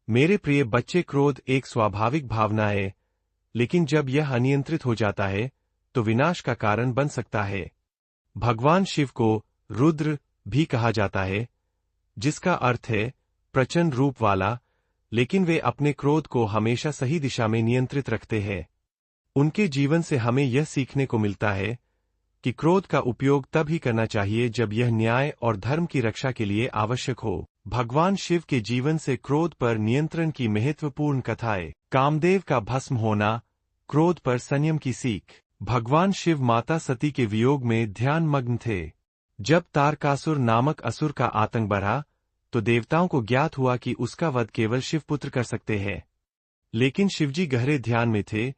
मेरे प्रिय बच्चे, क्रोध एक स्वाभाविक भावना है, लेकिन जब यह अनियंत्रित हो जाता है तो विनाश का कारण बन सकता है। भगवान शिव को रुद्र भी कहा जाता है, जिसका अर्थ है प्रचंड रूप वाला, लेकिन वे अपने क्रोध को हमेशा सही दिशा में नियंत्रित रखते हैं। उनके जीवन से हमें यह सीखने को मिलता है कि क्रोध का उपयोग तब ही करना चाहिए जब यह न्याय और धर्म की रक्षा के लिए आवश्यक हो। भगवान शिव के जीवन से क्रोध पर नियंत्रण की महत्वपूर्ण कथाएं। कामदेव का भस्म होना, क्रोध पर संयम की सीख। भगवान शिव माता सती के वियोग में ध्यानमग्न थे। जब तारकासुर नामक असुर का आतंक बढ़ा तो देवताओं को ज्ञात हुआ कि उसका वध केवल शिवपुत्र कर सकते हैं। लेकिन शिवजी गहरे ध्यान में थे,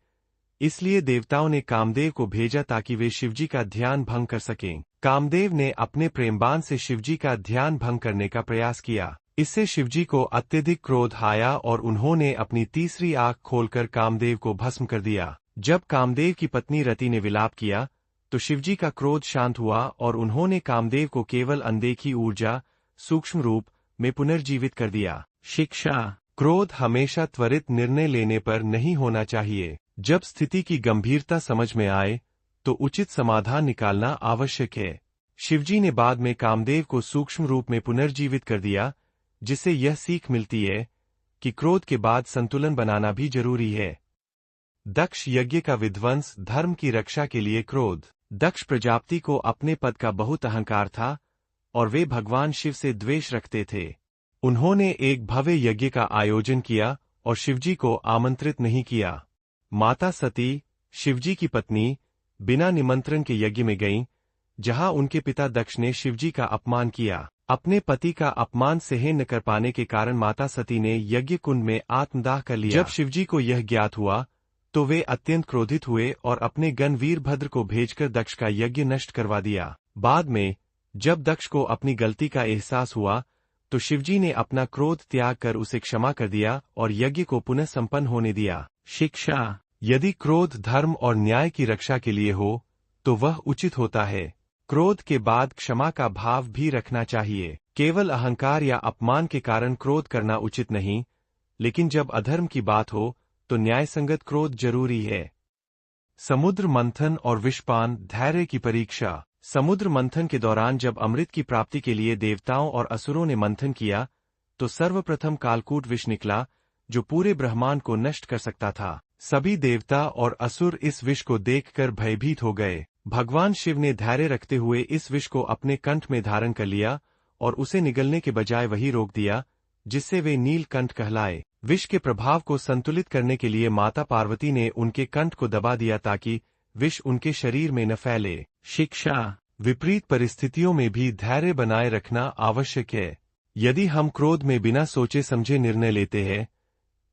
इसलिए देवताओं ने कामदेव को भेजा ताकि वे शिवजी का ध्यान भंग कर सकें। कामदेव ने अपने प्रेमबाण से शिवजी का ध्यान भंग करने का प्रयास किया। इससे शिवजी को अत्यधिक क्रोध आया और उन्होंने अपनी तीसरी आंख खोलकर कामदेव को भस्म कर दिया। जब कामदेव की पत्नी रति ने विलाप किया तो शिवजी का क्रोध शांत हुआ और उन्होंने कामदेव को केवल अनदेखी ऊर्जा सूक्ष्म रूप में पुनर्जीवित कर दिया। शिक्षा: क्रोध हमेशा त्वरित निर्णय लेने पर नहीं होना चाहिए। जब स्थिति की गंभीरता समझ में आए तो उचित समाधान निकालना आवश्यक है। शिवजी ने बाद में कामदेव को सूक्ष्म रूप में पुनर्जीवित कर दिया, जिससे यह सीख मिलती है कि क्रोध के बाद संतुलन बनाना भी जरूरी है। दक्ष यज्ञ का विध्वंस, धर्म की रक्षा के लिए क्रोध। दक्ष प्रजापति को अपने पद का बहुत अहंकार था और वे भगवान शिव से द्वेष रखते थे। उन्होंने एक भव्य यज्ञ का आयोजन किया और शिवजी को आमंत्रित नहीं किया। माता सती, शिवजी की पत्नी, बिना निमंत्रण के यज्ञ में गईं, जहां उनके पिता दक्ष ने शिवजी का अपमान किया। अपने पति का अपमान सहन न कर पाने के कारण माता सती ने यज्ञ कुंड में आत्मदाह कर लिया। जब शिवजी को यह ज्ञात हुआ तो वे अत्यंत क्रोधित हुए और अपने गण वीरभद्र को भेजकर दक्ष का यज्ञ नष्ट करवा दिया। बाद में जब दक्ष को अपनी गलती का एहसास हुआ तो शिवजी ने अपना क्रोध त्याग कर उसे क्षमा कर दिया और यज्ञ को पुनः संपन्न होने दिया। शिक्षा: यदि क्रोध धर्म और न्याय की रक्षा के लिए हो तो वह उचित होता है। क्रोध के बाद क्षमा का भाव भी रखना चाहिए। केवल अहंकार या अपमान के कारण क्रोध करना उचित नहीं, लेकिन जब अधर्म की बात हो तो न्यायसंगत क्रोध जरूरी है। समुद्र मंथन और विषपान, धैर्य की परीक्षा। समुद्र मंथन के दौरान जब अमृत की प्राप्ति के लिए देवताओं और असुरों ने मंथन किया तो सर्वप्रथम कालकूट विष निकला, जो पूरे ब्रह्मांड को नष्ट कर सकता था। सभी देवता और असुर इस विष को देखकर भयभीत हो गए। भगवान शिव ने धैर्य रखते हुए इस विष को अपने कंठ में धारण कर लिया और उसे निगलने के बजाय वही रोक दिया, जिससे वे नीलकंठ कहलाए। विष के प्रभाव को संतुलित करने के लिए माता पार्वती ने उनके कंठ को दबा दिया ताकि विष उनके शरीर में न फैले। शिक्षा: विपरीत परिस्थितियों में भी धैर्य बनाए रखना आवश्यक है। यदि हम क्रोध में बिना सोचे समझे निर्णय लेते हैं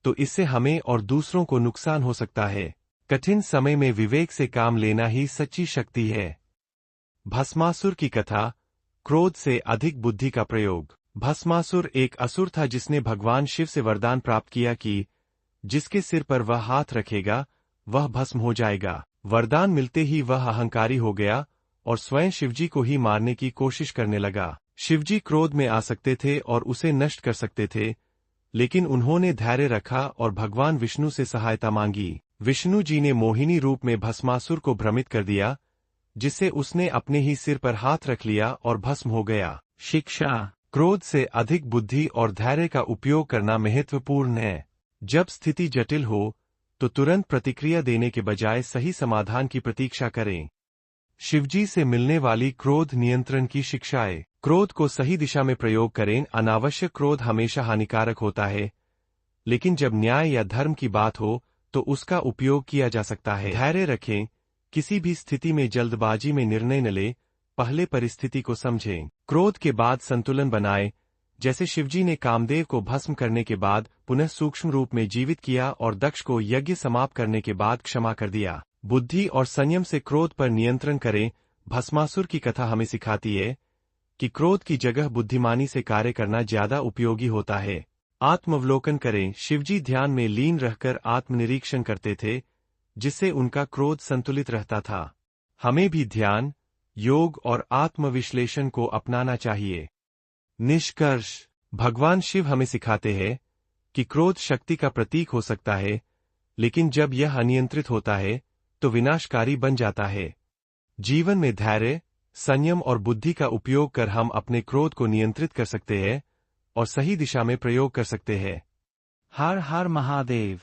तो इससे हमें और दूसरों को नुकसान हो सकता है। कठिन समय में विवेक से काम लेना ही सच्ची शक्ति है। भस्मासुर की कथा, क्रोध से अधिक बुद्धि का प्रयोग। भस्मासुर एक असुर था जिसने भगवान शिव से वरदान प्राप्त किया कि जिसके सिर पर वह हाथ रखेगा वह भस्म हो जाएगा। वरदान मिलते ही वह अहंकारी हो गया और स्वयं शिवजी को ही मारने की कोशिश करने लगा। शिवजी क्रोध में आ सकते थे और उसे नष्ट कर सकते थे, लेकिन उन्होंने धैर्य रखा और भगवान विष्णु से सहायता मांगी। विष्णु जी ने मोहिनी रूप में भस्मासुर को भ्रमित कर दिया, जिससे उसने अपने ही सिर पर हाथ रख लिया और भस्म हो गया। शिक्षा: क्रोध से अधिक बुद्धि और धैर्य का उपयोग करना महत्वपूर्ण है। जब स्थिति जटिल हो तो तुरंत प्रतिक्रिया देने के बजाय सही समाधान की प्रतीक्षा करें। शिवजी से मिलने वाली क्रोध नियंत्रण की शिक्षाएं। क्रोध को सही दिशा में प्रयोग करें। अनावश्यक क्रोध हमेशा हानिकारक होता है, लेकिन जब न्याय या धर्म की बात हो तो उसका उपयोग किया जा सकता है। धैर्य रखें, किसी भी स्थिति में जल्दबाजी में निर्णय न लें, पहले परिस्थिति को समझें। क्रोध के बाद संतुलन बनाएं, जैसे शिवजी ने कामदेव को भस्म करने के बाद पुनः सूक्ष्म रूप में जीवित किया और दक्ष को यज्ञ समाप्त करने के बाद क्षमा कर दिया। बुद्धि और संयम से क्रोध पर नियंत्रण करें। भस्मासुर की कथा हमें सिखाती है कि क्रोध की जगह बुद्धिमानी से कार्य करना ज्यादा उपयोगी होता है। आत्मावलोकन करें। शिवजी ध्यान में लीन रहकर आत्मनिरीक्षण करते थे, जिससे उनका क्रोध संतुलित रहता था। हमें भी ध्यान, योग और आत्मविश्लेषण को अपनाना चाहिए। निष्कर्ष: भगवान शिव हमें सिखाते हैं कि क्रोध शक्ति का प्रतीक हो सकता है, लेकिन जब यह अनियंत्रित होता है तो विनाशकारी बन जाता है। जीवन में धैर्य, संयम और बुद्धि का उपयोग कर हम अपने क्रोध को नियंत्रित कर सकते हैं और सही दिशा में प्रयोग कर सकते हैं। हर हर महादेव।